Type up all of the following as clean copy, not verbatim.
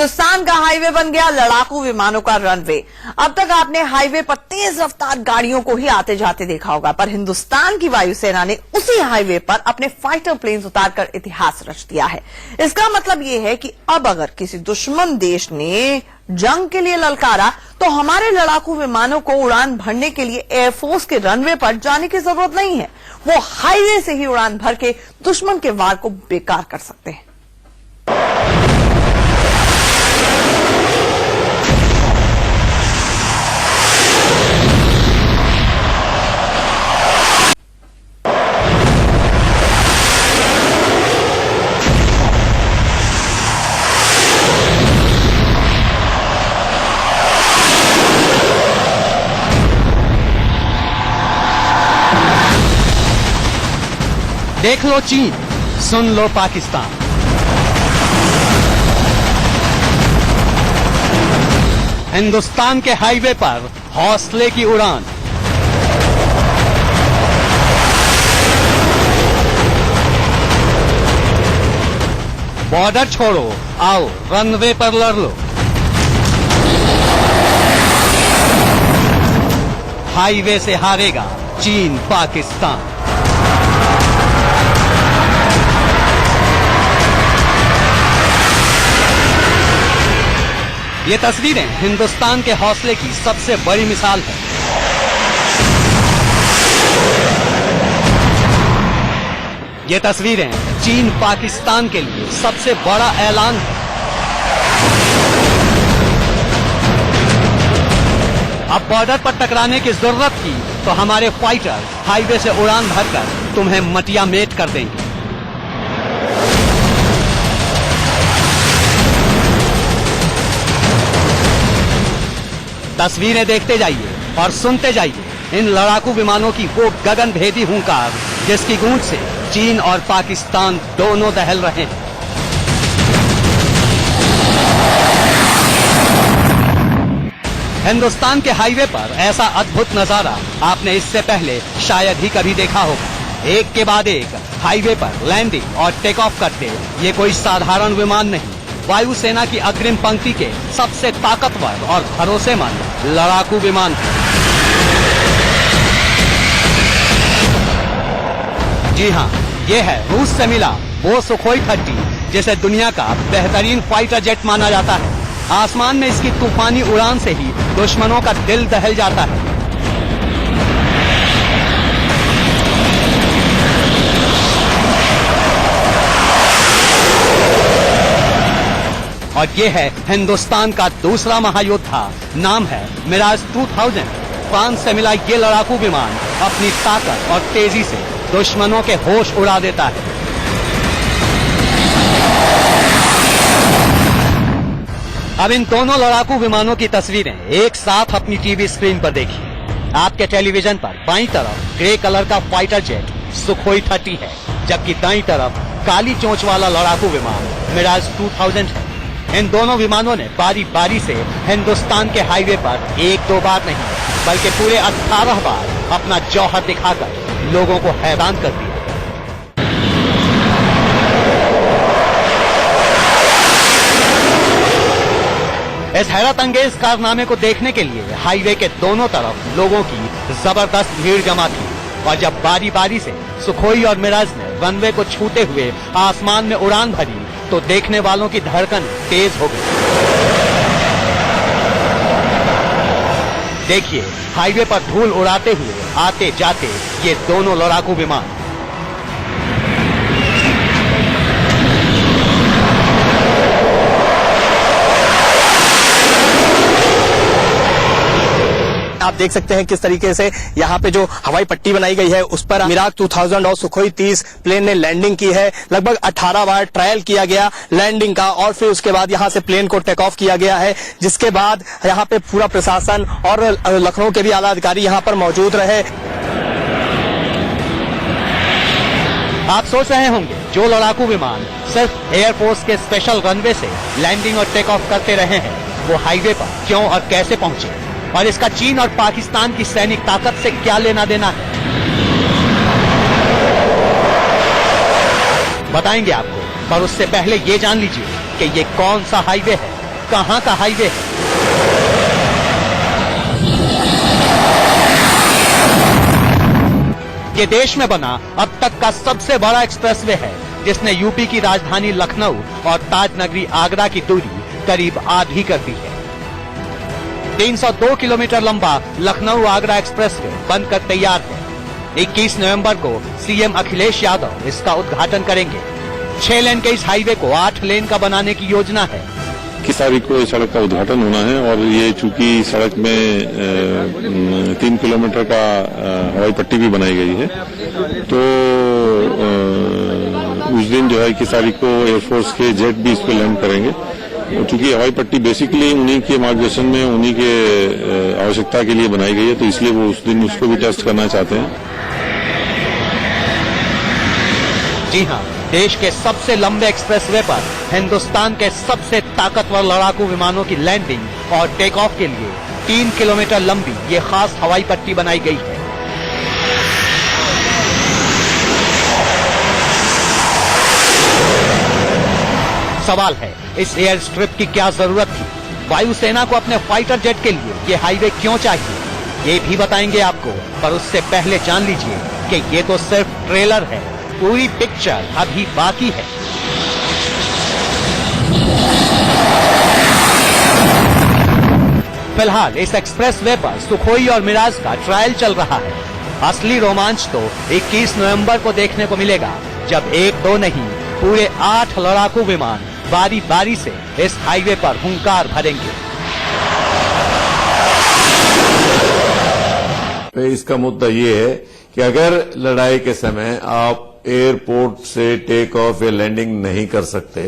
हिंदुस्तान का हाईवे बन गया लड़ाकू विमानों का रनवे। अब तक आपने हाईवे पर तेज रफ्तार गाड़ियों को ही आते जाते देखा होगा, पर हिंदुस्तान की वायुसेना ने उसी हाईवे पर अपने फाइटर प्लेन्स उतारकर इतिहास रच दिया है। इसका मतलब यह है कि अब अगर किसी दुश्मन देश ने जंग के लिए ललकारा तो हमारे लड़ाकू विमानों को उड़ान भरने के लिए एयरफोर्स के रनवे पर जाने की जरूरत नहीं है। वो हाईवे से ही उड़ान भर के दुश्मन के वार को बेकार कर सकते हैं। देख लो चीन, सुन लो पाकिस्तान। हिंदुस्तान के हाईवे पर हौसले की उड़ान। बॉर्डर छोड़ो, आओ रनवे पर लड़ लो। हाईवे से हारेगा चीन पाकिस्तान। ये तस्वीरें हिंदुस्तान के हौसले की सबसे बड़ी मिसाल है। ये तस्वीरें चीन पाकिस्तान के लिए सबसे बड़ा ऐलान है। अब बॉर्डर पर टकराने की जरूरत थी तो हमारे फाइटर हाईवे से उड़ान भरकर तुम्हें मटिया मेट कर देंगे। तस्वीरें देखते जाइए और सुनते जाइए इन लड़ाकू विमानों की वो गगनभेदी हुंकार जिसकी गूंज से चीन और पाकिस्तान दोनों दहल रहे हैं। हिंदुस्तान के हाईवे पर ऐसा अद्भुत नजारा आपने इससे पहले शायद ही कभी देखा होगा। एक के बाद एक हाईवे पर लैंडिंग और टेक ऑफ करते ये कोई साधारण विमान नहीं, वायुसेना की अग्रिम पंक्ति के सबसे ताकतवर और भरोसेमंद लड़ाकू विमान है। जी हाँ, ये है रूस से मिला वो सुखोई 30 जिसे दुनिया का बेहतरीन फाइटर जेट माना जाता है। आसमान में इसकी तूफानी उड़ान से ही दुश्मनों का दिल दहल जाता है। और ये है हिंदुस्तान का दूसरा महायोद्धा, नाम है मिराज 2000। फ्रांस से मिला ये लड़ाकू विमान अपनी ताकत और तेजी से दुश्मनों के होश उड़ा देता है। अब इन दोनों लड़ाकू विमानों की तस्वीरें एक साथ अपनी टीवी स्क्रीन पर देखिए। आपके टेलीविजन पर बाईं तरफ ग्रे कलर का फाइटर जेट सुखोई 30 है, जबकि दाईं तरफ काली चोंच वाला लड़ाकू विमान मिराज 2000 है। इन दोनों विमानों ने बारी बारी से हिंदुस्तान के हाईवे पर एक दो बार नहीं बल्कि पूरे 18 बार अपना जौहर दिखाकर लोगों को हैरान कर दिया। इस हैरत अंगेज कारनामे को देखने के लिए हाईवे के दोनों तरफ लोगों की जबरदस्त भीड़ जमा थी और जब बारी बारी से सुखोई और मिराज ने रनवे को छूते हुए आसमान में उड़ान भरी तो देखने वालों की धड़कन तेज हो गई। देखिए हाईवे पर धूल उड़ाते हुए आते जाते ये दोनों लड़ाकू विमान। आप देख सकते हैं किस तरीके से यहाँ पे जो हवाई पट्टी बनाई गई है उस पर मिराज 2000 और सुखोई 30 प्लेन ने लैंडिंग की है। लगभग 18 बार ट्रायल किया गया लैंडिंग का और फिर उसके बाद यहाँ से प्लेन को टेक ऑफ किया गया है, जिसके बाद यहाँ पे पूरा प्रशासन और लखनऊ के भी आला अधिकारी यहाँ पर मौजूद रहे। आप सोच रहे होंगे जो लड़ाकू विमान सिर्फ एयरफोर्स के स्पेशल रनवे से लैंडिंग और टेक ऑफ करते रहे हैं वो हाईवे पर क्यों और कैसे पहुंचे और इसका चीन और पाकिस्तान की सैनिक ताकत से क्या लेना देना है, बताएंगे आपको। पर उससे पहले ये जान लीजिए कि ये कौन सा हाईवे है कहां का हाईवे है? ये देश में बना अब तक का सबसे बड़ा एक्सप्रेसवे है, जिसने यूपी की राजधानी लखनऊ और ताजनगरी आगरा की दूरी करीब आधी कर दी है। 302 किलोमीटर लंबा लखनऊ आगरा एक्सप्रेसवे बनकर तैयार है। 21 नवंबर को सीएम अखिलेश यादव इसका उद्घाटन करेंगे। 6 लेन के इस हाईवे को 8 लेन का बनाने की योजना है। 21 तारीख को इस सड़क का उद्घाटन होना है और ये चूंकि सड़क में 3 किलोमीटर का हवाई पट्टी भी बनाई गई है, तो उस दिन जो है 21 तारीख को एयरफोर्स के जेट भी इस पर लैंड करेंगे। चूंकि हवाई पट्टी बेसिकली उन्हीं के मार्गदर्शन में, उन्हीं के आवश्यकता के लिए बनाई गई है, तो इसलिए वो उस दिन उसको भी टेस्ट करना चाहते हैं। जी हां, देश के सबसे लंबे एक्सप्रेसवे पर हिंदुस्तान के सबसे ताकतवर लड़ाकू विमानों की लैंडिंग और टेक ऑफ के लिए 3 किलोमीटर लंबी ये खास हवाई पट्टी बनाई गई है। सवाल है, इस एयर स्ट्रिप की क्या जरूरत थी? वायुसेना को अपने फाइटर जेट के लिए ये हाईवे क्यों चाहिए, ये भी बताएंगे आपको। पर उससे पहले जान लीजिए कि ये तो सिर्फ ट्रेलर है, पूरी पिक्चर अभी बाकी है। फिलहाल इस एक्सप्रेसवे पर सुखोई और मिराज का ट्रायल चल रहा है। असली रोमांच तो 21 नवंबर को देखने को मिलेगा, जब 1-2 नहीं पूरे 8 लड़ाकू विमान बारी बारी से इस हाईवे पर हुंकार भरेंगे। इसका मुद्दा ये है कि अगर लड़ाई के समय आप एयरपोर्ट से टेक ऑफ या लैंडिंग नहीं कर सकते,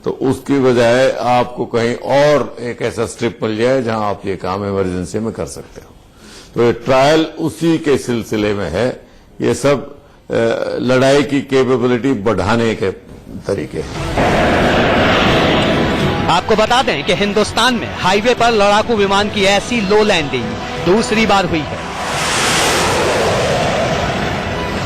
तो उसकी बजाय आपको कहीं और एक ऐसा स्ट्रिप मिल जाए जहां आप ये काम इमरजेंसी में कर सकते हो। तो ये ट्रायल उसी के सिलसिले में है। ये सब लड़ाई की कैपेबिलिटी बढ़ाने के तरीके हैं। आपको बता दें कि हिंदुस्तान में हाईवे पर लड़ाकू विमान की ऐसी लो लैंडिंग दूसरी बार हुई है।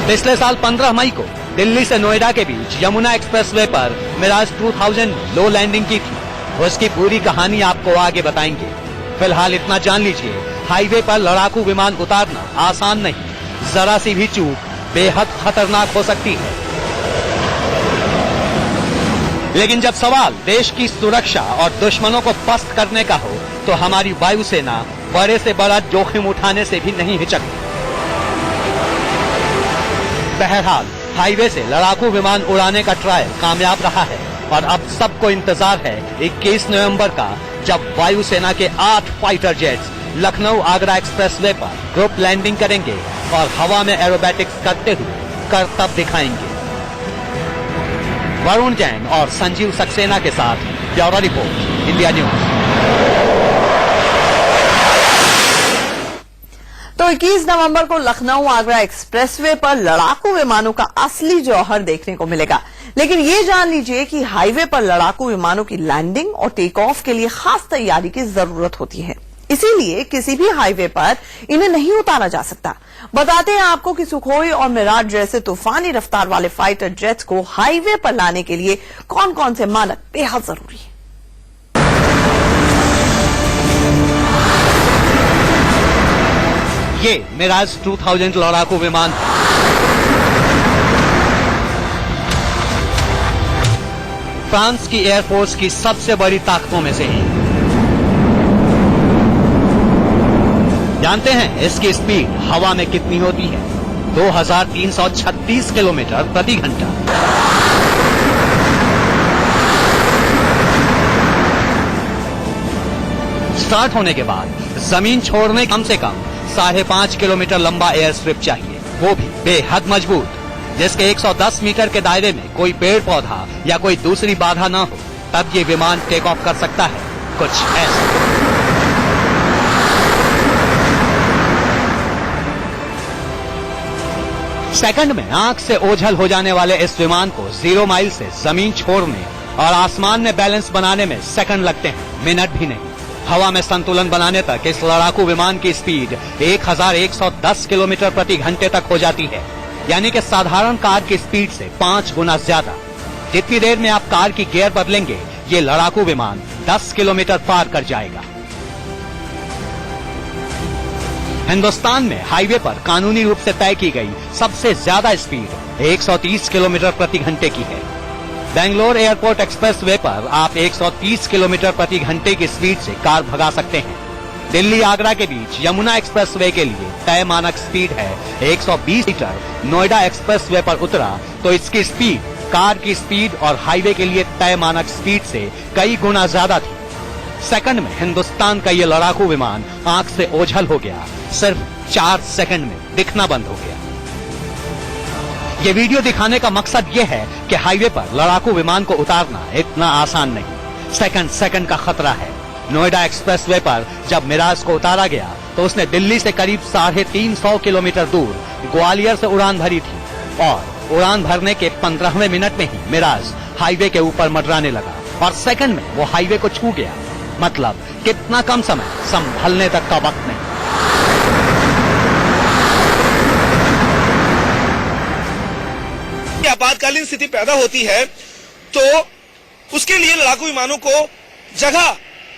पिछले साल 15 मई को दिल्ली से नोएडा के बीच यमुना एक्सप्रेसवे पर मिराज 2000 ने लो लैंडिंग की थी। उसकी पूरी कहानी आपको आगे बताएंगे। फिलहाल इतना जान लीजिए, हाईवे पर लड़ाकू विमान उतारना आसान नहीं, जरा सी भी चूक बेहद खतरनाक हो सकती है। लेकिन जब सवाल देश की सुरक्षा और दुश्मनों को पस्त करने का हो, तो हमारी वायुसेना बड़े से बड़ा जोखिम उठाने से भी नहीं हिचकती। बहरहाल हाईवे से लड़ाकू विमान उड़ाने का ट्रायल कामयाब रहा है और अब सबको इंतजार है 21 नवंबर का, जब वायुसेना के 8 fighter jets Lucknow Agra expressway पर ग्रुप लैंडिंग करेंगे और हवा में एरोबैटिक्स करते हुए करतब दिखाएंगे। वरुण जैन और संजीव सक्सेना के साथ ब्यूरो रिपोर्ट, इंडिया न्यूज। तो 21 नवंबर को लखनऊ आगरा एक्सप्रेसवे पर लड़ाकू विमानों का असली जौहर देखने को मिलेगा। लेकिन ये जान लीजिए कि हाईवे पर लड़ाकू विमानों की लैंडिंग और टेक ऑफ के लिए खास तैयारी की जरूरत होती है। इसीलिए किसी भी हाईवे पर इन्हें नहीं उतारा जा सकता। बताते हैं आपको कि सुखोई और मिराज जैसे तूफानी रफ्तार वाले फाइटर जेट्स को हाईवे पर लाने के लिए कौन कौन से मानक बेहद जरूरी है। ये मिराज 2000 लड़ाकू विमान फ्रांस की एयरफोर्स की सबसे बड़ी ताकतों में से है। जानते हैं इसकी स्पीड हवा में कितनी होती है? 2336 किलोमीटर प्रति घंटा। स्टार्ट होने के बाद जमीन छोड़ने कम से कम 5.5 किलोमीटर लंबा एयर स्ट्रिप चाहिए, वो भी बेहद मजबूत, जिसके 110 मीटर के दायरे में कोई पेड़ पौधा या कोई दूसरी बाधा न हो, तब ये विमान टेक ऑफ कर सकता है। कुछ ऐसा। सेकंड में आंख से ओझल हो जाने वाले इस विमान को 0 माइल से जमीन छोड़ने और आसमान में बैलेंस बनाने में सेकंड लगते हैं, मिनट भी नहीं। हवा में संतुलन बनाने तक इस लड़ाकू विमान की स्पीड 1110 किलोमीटर प्रति घंटे तक हो जाती है, यानी कि साधारण कार की स्पीड से 5 गुना ज्यादा। जितनी देर में आप कार की गियर बदलेंगे, ये लड़ाकू विमान 10 किलोमीटर पार कर जाएगा। हिंदुस्तान में हाईवे पर कानूनी रूप से तय की गई सबसे ज्यादा स्पीड 130 किलोमीटर प्रति घंटे की है। बेंगलोर एयरपोर्ट एक्सप्रेसवे पर आप 130 किलोमीटर प्रति घंटे की स्पीड से कार भगा सकते हैं। दिल्ली आगरा के बीच यमुना एक्सप्रेसवे के लिए तय मानक स्पीड है 120 मीटर। नोएडा एक्सप्रेसवे पर उतरा तो इसकी स्पीड कार की स्पीड और हाईवे के लिए तय मानक स्पीड से कई गुना ज्यादा थी। सेकंड में हिंदुस्तान का ये लड़ाकू विमान आंख से ओझल हो गया। सिर्फ 4 सेकंड में दिखना बंद हो गया। ये वीडियो दिखाने का मकसद ये है कि हाईवे पर लड़ाकू विमान को उतारना इतना आसान नहीं, सेकंड सेकंड का खतरा है। नोएडा एक्सप्रेसवे पर जब मिराज को उतारा गया तो उसने दिल्ली से करीब 350 किलोमीटर दूर ग्वालियर से उड़ान भरी थी और उड़ान भरने के 15वें मिनट में ही मिराज हाईवे के ऊपर मंडराने लगा और सेकंड में वो हाईवे को छू गया। मतलब कितना कम समय, संभलने तक का वक्त नहीं। आपातकालीन स्थिति पैदा होती है तो उसके लिए लड़ाकू विमानों को जगह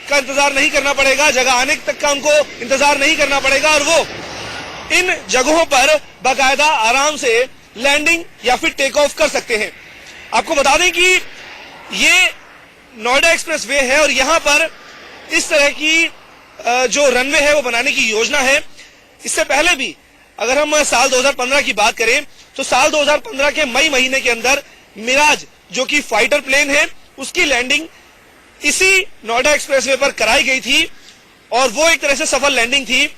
का इंतजार नहीं करना पड़ेगा, जगह आने तक का उनको इंतजार नहीं करना पड़ेगा और वो इन जगहों पर बाकायदा आराम से लैंडिंग या फिर टेक ऑफ कर सकते हैं। आपको बता दें कि ये नोएडा एक्सप्रेस वे है और यहाँ पर इस तरह की जो रनवे है वो बनाने की योजना है। इससे पहले भी अगर हम साल 2015 की बात करें तो साल 2015 के मई महीने के अंदर मिराज जो कि फाइटर प्लेन है उसकी लैंडिंग इसी नोएडा एक्सप्रेसवे पर कराई गई थी और वो एक तरह से सफल लैंडिंग थी।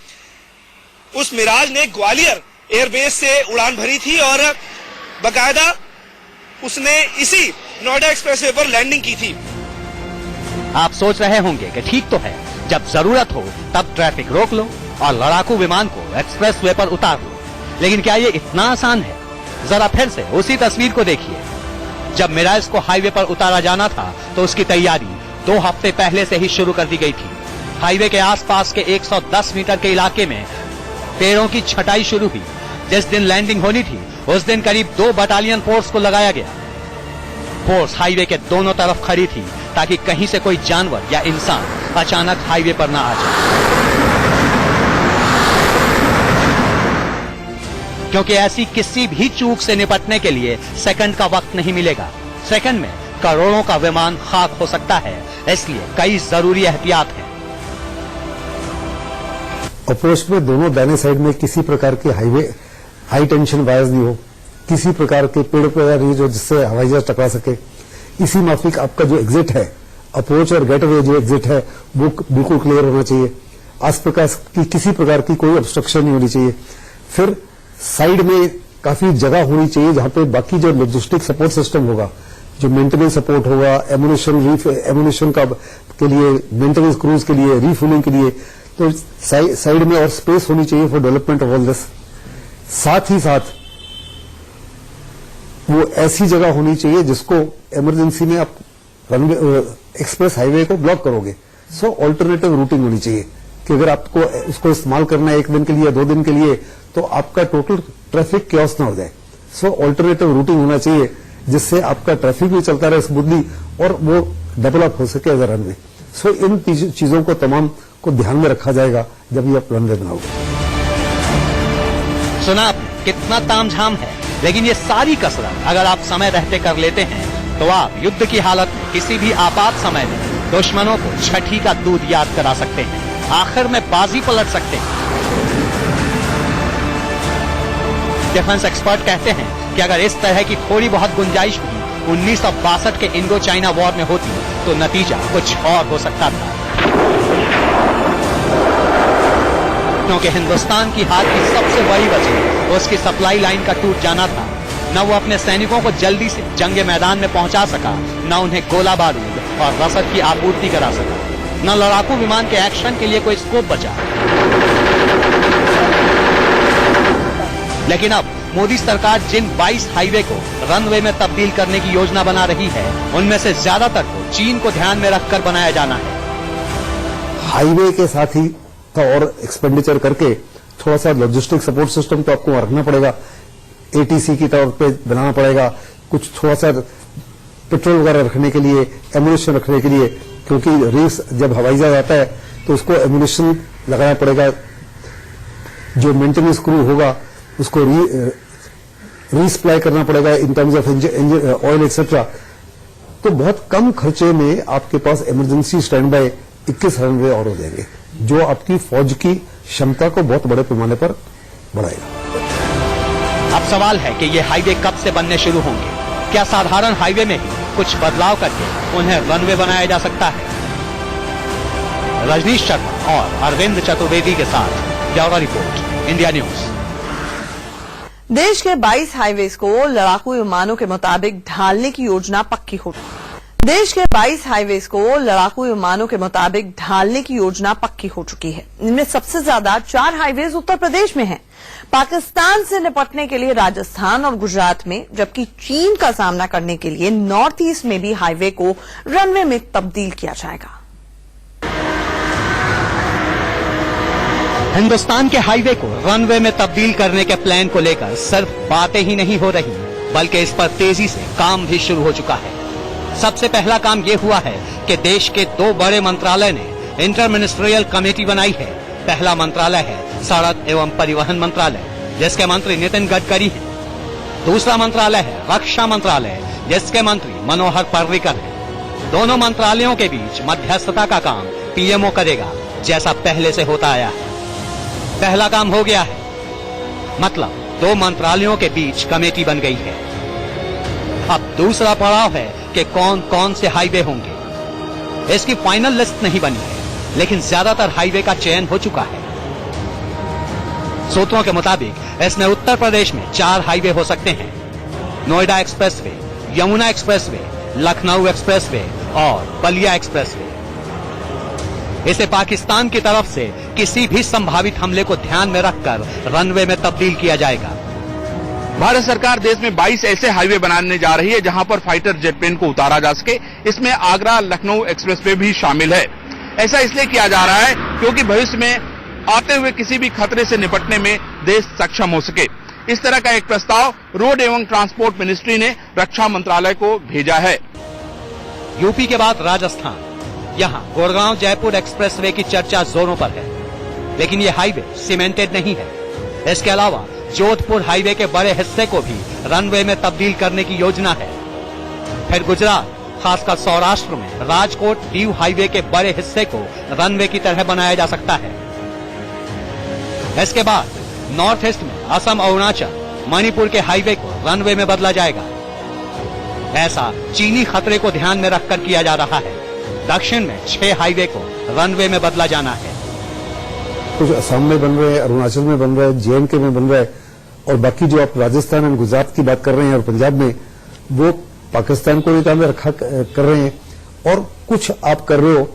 उस मिराज ने ग्वालियर एयरबेस से उड़ान भरी थी और बाकायदा उसने इसी नोएडा एक्सप्रेसवे पर लैंडिंग की थी। आप सोच रहे होंगे कि ठीक तो है, जब जरूरत हो तब ट्रैफिक रोक लो और लड़ाकू विमान को एक्सप्रेसवे पर उतार लो, लेकिन क्या ये इतना आसान है? जरा फिर से उसी तस्वीर को देखिए। जब मिराज को हाईवे पर उतारा जाना था तो उसकी तैयारी 2 हफ्ते पहले से ही शुरू कर दी गई थी। हाईवे के आसपास के 110 मीटर के इलाके में पेड़ों की छटाई शुरू हुई। जिस दिन लैंडिंग होनी थी उस दिन करीब 2 बटालियन फोर्स को लगाया गया। फोर्स हाईवे के दोनों तरफ खड़ी थी ताकि कहीं से कोई जानवर या इंसान अचानक हाईवे पर ना आ जाए, क्योंकि ऐसी किसी भी चूक से निपटने के लिए सेकंड का वक्त नहीं मिलेगा। सेकंड में करोड़ों का विमान खाक हो सकता है, इसलिए कई जरूरी एहतियात हैं। अप्रोच में दोनों दाहिने साइड में किसी प्रकार के हाई टेंशन वायर्स नहीं हो, किसी प्रकार के पेड़ पौधा नहीं जो जिससे हवाई जहाज टकरा सके। इसी माफिक आपका जो एग्जिट है, अप्रोच और गेटवे जो एग्जिट है वो बिल्कुल क्लियर होना चाहिए। आस प्रकार की किसी प्रकार की कोई ऑब्स्ट्रक्शन नहीं होनी चाहिए। फिर साइड में काफी जगह होनी चाहिए जहां पे बाकी जो लॉजिस्टिक सपोर्ट सिस्टम होगा, जो मेंटेनेंस सपोर्ट होगा, एमुनेशन का के लिए, मेंटेनेंस क्रूज के लिए, रिफुलिंग के लिए, तो साइड में और स्पेस होनी चाहिए for development of all this. साथ ही साथ वो ऐसी जगह होनी चाहिए जिसको इमरजेंसी में आप रनवे एक्सप्रेस हाईवे को ब्लॉक करोगे। सो ऑल्टरनेटिव रूटिंग होनी चाहिए कि अगर आपको उसको इस्तेमाल करना है 1 दिन के लिए, 2 दिन के लिए, तो आपका टोटल ट्रैफिक क्योस ना हो जाए। सो ऑल्टरनेटिव रूटिंग होना चाहिए जिससे आपका ट्रैफिक भी चलता रहे स्मूथली और वो डेवलप हो सके एज अ रनवे। सो इन चीजों को तमाम को ध्यान में रखा जाएगा जब ये आप रनवे बनाओगे। सुना आपने कितना तामझाम है, लेकिन ये सारी कसरत अगर आप समय रहते कर लेते हैं तो आप युद्ध की हालत में किसी भी आपात समय में दुश्मनों को छठी का दूध याद करा सकते हैं, आखिर में बाजी पलट सकते हैं। डिफेंस एक्सपर्ट कहते हैं कि अगर इस तरह की थोड़ी बहुत गुंजाइश भी 1962 के इंडो चाइना वॉर में होती तो नतीजा कुछ और हो सकता था, क्योंकि हिंदुस्तान की हार की सबसे बड़ी वजह उसकी सप्लाई लाइन का टूट जाना था। न वो अपने सैनिकों को जल्दी से जंग मैदान में पहुंचा सका, न उन्हें गोला बारूद और रसद की आपूर्ति करा सका, न लड़ाकू विमान के एक्शन के लिए कोई स्कोप बचा। लेकिन अब मोदी सरकार जिन 22 हाईवे को रनवे में तब्दील करने की योजना बना रही है उनमें से ज्यादातर को चीन को ध्यान में रखकर बनाया जाना है। हाईवे के साथ ही और एक्सपेंडिचर करके थोड़ा सा लॉजिस्टिक सपोर्ट सिस्टम तो आपको रखना पड़ेगा, एटीसी की तौर पे बनाना पड़ेगा, कुछ थोड़ा सा पेट्रोल वगैरह रखने के लिए, एमुनेशन रखने के लिए, क्योंकि रेस जब हवाई जहाज आता है तो उसको एम्यूनिशन लगाना पड़ेगा, जो मेंटेनेंस क्रू होगा उसको रीसप्लाई करना पड़ेगा in terms of engine oil etcetera. तो बहुत कम खर्चे में आपके पास इमरजेंसी स्टैंड बाय 21 रनवे और हो जाएंगे, जो आपकी फौज की क्षमता को बहुत बड़े पैमाने पर बढ़ाएगा। अब सवाल है कि ये हाईवे कब से बनने शुरू होंगे? क्या साधारण हाईवे में ही कुछ बदलाव करके उन्हें रनवे बनाया जा सकता है? रजनीश शर्मा और अरविंद चतुर्वेदी के साथ ब्यूरो रिपोर्ट, इंडिया न्यूज। देश के 22 हाईवेज को लड़ाकू विमानों के मुताबिक ढालने की योजना पक्की हो देश के 22 हाईवेज को लड़ाकू विमानों के मुताबिक ढालने की योजना पक्की हो चुकी है। इनमें सबसे ज्यादा 4 हाईवेज उत्तर प्रदेश में हैं। पाकिस्तान से निपटने के लिए राजस्थान और गुजरात में, जबकि चीन का सामना करने के लिए नॉर्थ ईस्ट में भी हाईवे को रनवे में तब्दील किया जाएगा। हिंदुस्तान के हाईवे को रनवे में तब्दील करने के प्लान को लेकर सिर्फ बातें ही नहीं हो रही, बल्कि इस पर तेजी से काम भी शुरू हो चुका है। सबसे पहला काम ये हुआ है कि देश के 2 बड़े मंत्रालय ने इंटर मिनिस्ट्रियल कमेटी बनाई है। पहला मंत्रालय है सड़क एवं परिवहन मंत्रालय, जिसके मंत्री नितिन गडकरी हैं। दूसरा मंत्रालय है रक्षा मंत्रालय, जिसके मंत्री मनोहर पर्रिकर हैं। दोनों मंत्रालयों के बीच मध्यस्थता का काम पीएमओ करेगा, जैसा पहले से होता आया है। पहला काम हो गया है, मतलब 2 मंत्रालयों के बीच कमेटी बन गई है। अब दूसरा पड़ाव है कि कौन कौन से हाईवे होंगे। इसकी फाइनल लिस्ट नहीं बनी है, लेकिन ज्यादातर हाईवे का चयन हो चुका है। सूत्रों के मुताबिक इसमें उत्तर प्रदेश में 4 हाईवे हो सकते हैं: Noida expressway, Yamuna expressway, Lucknow expressway और बलिया एक्सप्रेसवे। इसे पाकिस्तान की तरफ से किसी भी संभावित हमले को ध्यान में रखकर रनवे में तब्दील किया जाएगा। भारत सरकार देश में 22 ऐसे हाईवे बनाने जा रही है जहां पर फाइटर जेट प्लेन को उतारा जा सके। इसमें आगरा लखनऊ एक्सप्रेसवे भी शामिल है। ऐसा इसलिए किया जा रहा है क्योंकि भविष्य में आते हुए किसी भी खतरे से निपटने में देश सक्षम हो सके। इस तरह का एक प्रस्ताव रोड एवं ट्रांसपोर्ट मिनिस्ट्री ने रक्षा मंत्रालय को भेजा है। यूपी के बाद राजस्थान, यहाँ गुड़गांव जयपुर एक्सप्रेसवे की चर्चा जोरों पर है, लेकिन ये हाईवे सीमेंटेड नहीं है। इसके अलावा जोधपुर हाईवे के बड़े हिस्से को भी रनवे में तब्दील करने की योजना है। फिर गुजरात, खासकर सौराष्ट्र में राजकोट दीव हाईवे के बड़े हिस्से को रनवे की तरह बनाया जा सकता है। इसके बाद नॉर्थ ईस्ट में असम, अरुणाचल, मणिपुर के हाईवे को रनवे में बदला जाएगा। ऐसा चीनी खतरे को ध्यान में रखकर किया जा रहा है। दक्षिण में 6 हाईवे को रनवे में बदला जाना है। कुछ असम में बन रहे हैं, अरुणाचल में बन रहे हैं, जेएनके में बन रहा है, और बाकी जो आप राजस्थान और गुजरात की बात कर रहे हैं और पंजाब में, वो पाकिस्तान को निगाह में रखा कर रहे हैं, और कुछ आप कर रहे हो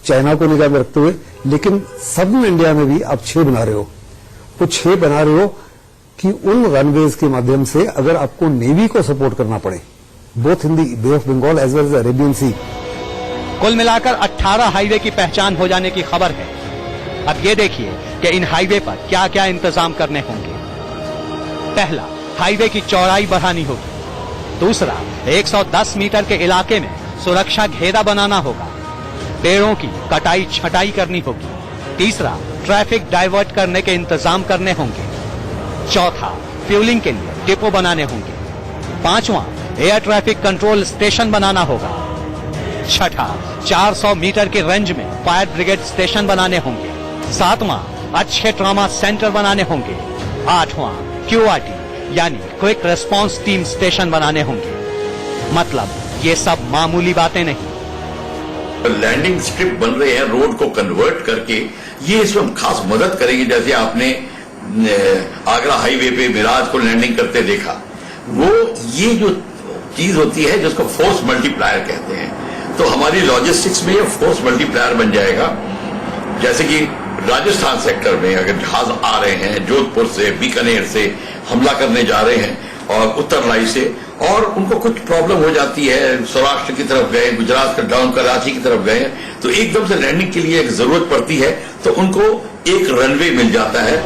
चाइना को निगाह में रखते हुए, लेकिन सदर्न इंडिया में भी आप 6 बना रहे हो। वो 6 बना रहे हो कि उन रनवेज के माध्यम से अगर आपको नेवी को सपोर्ट करना पड़े, both in the Bay of Bengal as well as Arabian Sea. कुल मिलाकर 18 हाईवे की पहचान हो जाने की खबर है। अब ये देखिए कि इन हाईवे पर क्या क्या इंतजाम करने होंगे। पहला, हाईवे की चौड़ाई बढ़ानी होगी। दूसरा, 110 मीटर के इलाके में सुरक्षा घेरा बनाना होगा। पेड़ों की कटाई छटाई करनी होगी। तीसरा, ट्रैफिक डाइवर्ट करने के इंतजाम करने होंगे। चौथा, फ्यूलिंग के लिए डिपो बनाने होंगे। पांचवा, एयर ट्रैफिक कंट्रोल स्टेशन बनाना होगा। छठा, 400 मीटर के रेंज में फायर ब्रिगेड स्टेशन बनाने होंगे। सातवां, अच्छे ट्रॉमा सेंटर बनाने होंगे। आठवां, क्यूआरटी यानी क्विक रेस्पॉन्स टीम स्टेशन बनाने होंगे। मतलब ये सब मामूली बातें नहीं। लैंडिंग स्ट्रिप बन रहे हैं रोड को कन्वर्ट करके, ये इसमें खास मदद करेगी। जैसे आपने आगरा हाईवे पे मिराज को लैंडिंग करते देखा, वो ये जो चीज होती है जिसको फोर्स मल्टीप्लायर कहते हैं, तो हमारी लॉजिस्टिक्स में ये फोर्स मल्टीप्लायर बन जाएगा। जैसे कि राजस्थान सेक्टर में अगर जहाज आ रहे हैं जोधपुर से, बीकानेर से हमला करने जा रहे हैं और उत्तरलाई से, और उनको कुछ प्रॉब्लम हो जाती है, सौराष्ट्र की तरफ गए, गुजरात का डाउन कराची की तरफ गए, तो एकदम से लैंडिंग के लिए एक जरूरत पड़ती है, तो उनको एक रनवे मिल जाता है।